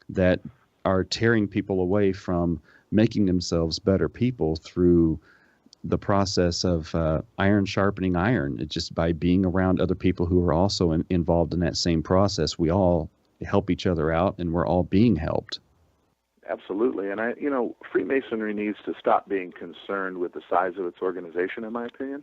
that are tearing people away from making themselves better people through the process of iron sharpening iron. It's just by being around other people who are also involved in that same process. We all help each other out, and we're all being helped. Absolutely. And Freemasonry needs to stop being concerned with the size of its organization, in my opinion.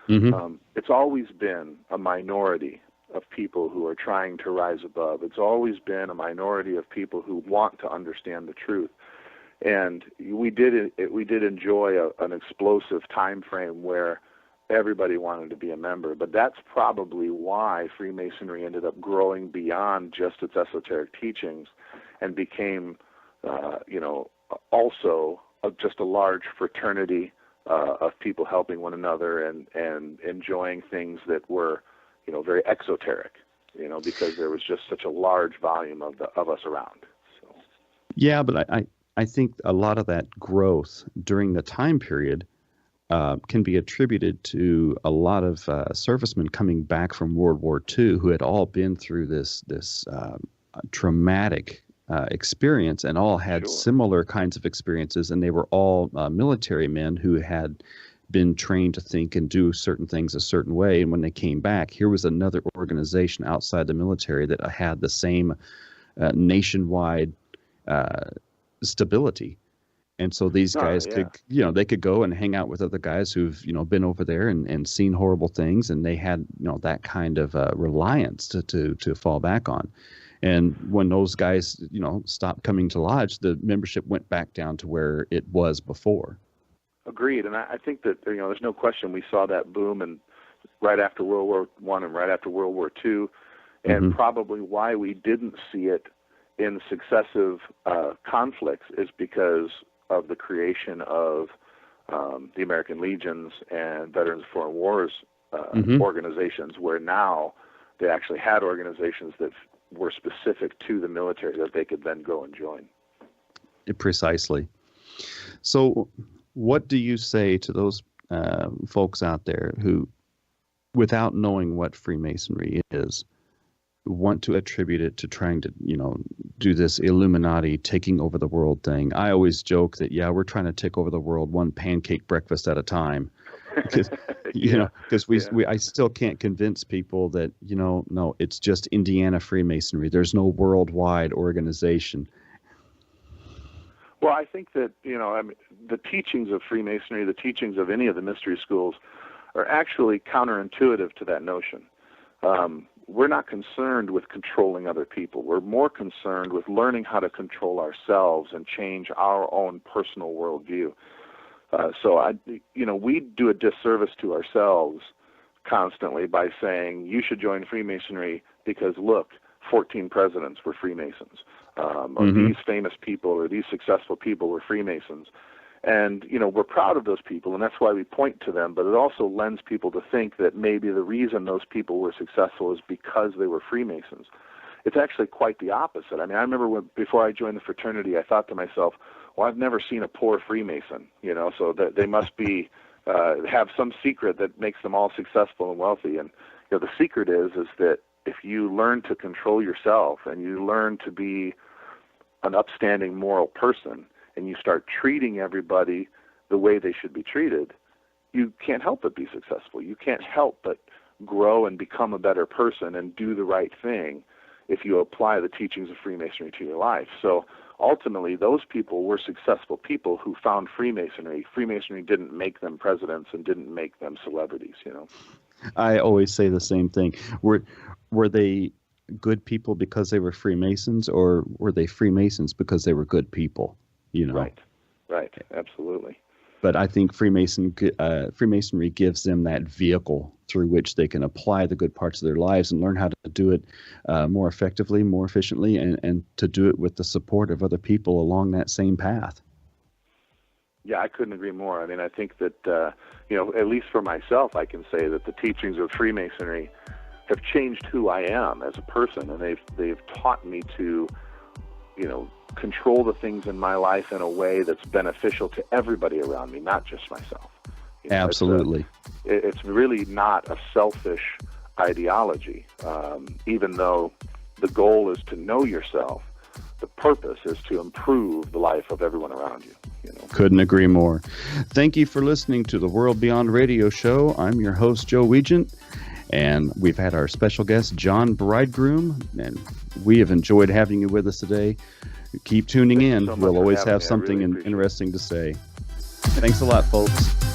Mm-hmm. It's always been a minority of people who are trying to rise above. It's always been a minority of people who want to understand the truth. And we did enjoy an explosive time frame where everybody wanted to be a member. But that's probably why Freemasonry ended up growing beyond just its esoteric teachings and became, also just a large fraternity of people helping one another and enjoying things that were, very exoteric, because there was just such a large volume of us around. So. Yeah, but I think a lot of that growth during the time period can be attributed to a lot of servicemen coming back from World War II who had all been through this traumatic experience, and all had similar kinds of experiences, and they were all military men who had been trained to think and do certain things a certain way. And when they came back, here was another organization outside the military that had the same nationwide stability. And so these guys could, they could go and hang out with other guys who've, been over there and seen horrible things, and they had, that kind of reliance to fall back on. And when those guys, stopped coming to lodge, the membership went back down to where it was before. Agreed. And I think that, there's no question we saw that boom and right after World War I and right after World War II, and probably why we didn't see it in successive conflicts is because of the creation of the American Legions and Veterans of Foreign Wars organizations, where now they actually had organizations that were specific to the military that they could then go and join. Precisely. So what do you say to those folks out there who, without knowing what Freemasonry is, want to attribute it to trying to, do this Illuminati taking over the world thing? I always joke that, we're trying to take over the world one pancake breakfast at a time. Because, I still can't convince people that, no, it's just Indiana Freemasonry. There's no worldwide organization. Well, I think that, the teachings of Freemasonry, the teachings of any of the mystery schools are actually counterintuitive to that notion. We're not concerned with controlling other people. We're more concerned with learning how to control ourselves and change our own personal worldview. So we do a disservice to ourselves constantly by saying you should join Freemasonry because, look, 14 presidents were Freemasons, or these famous people or these successful people were Freemasons. And, we're proud of those people, and that's why we point to them, but it also lends people to think that maybe the reason those people were successful is because they were Freemasons. It's actually quite the opposite. I mean, I remember before I joined the fraternity, I thought to myself, well, I've never seen a poor Freemason, so that they must be have some secret that makes them all successful and wealthy. And the secret is that if you learn to control yourself and you learn to be an upstanding moral person, and you start treating everybody the way they should be treated, you can't help but be successful. You can't help but grow and become a better person and do the right thing if you apply the teachings of Freemasonry to your life. So ultimately, those people were successful people who found Freemasonry. Freemasonry didn't make them presidents and didn't make them celebrities, I always say the same thing. Were they good people because they were Freemasons, or were they Freemasons because they were good people? Right, absolutely. But I think Freemasonry gives them that vehicle through which they can apply the good parts of their lives and learn how to do it more effectively, more efficiently, and to do it with the support of other people along that same path. Yeah, I couldn't agree more. I mean, I think that, at least for myself, I can say that the teachings of Freemasonry have changed who I am as a person, and they've taught me to, control the things in my life in a way that's beneficial to everybody around me, not just myself. Absolutely. It's really not a selfish ideology, even though the goal is to know yourself. The purpose is to improve the life of everyone around you. Couldn't agree more. Thank you for listening to the World Beyond Radio Show. I'm your host, Joe Weigant, and we've had our special guest, John Bridegroom, and we have enjoyed having you with us today. Keep tuning in. We'll always have something interesting to say. Thanks a lot, folks.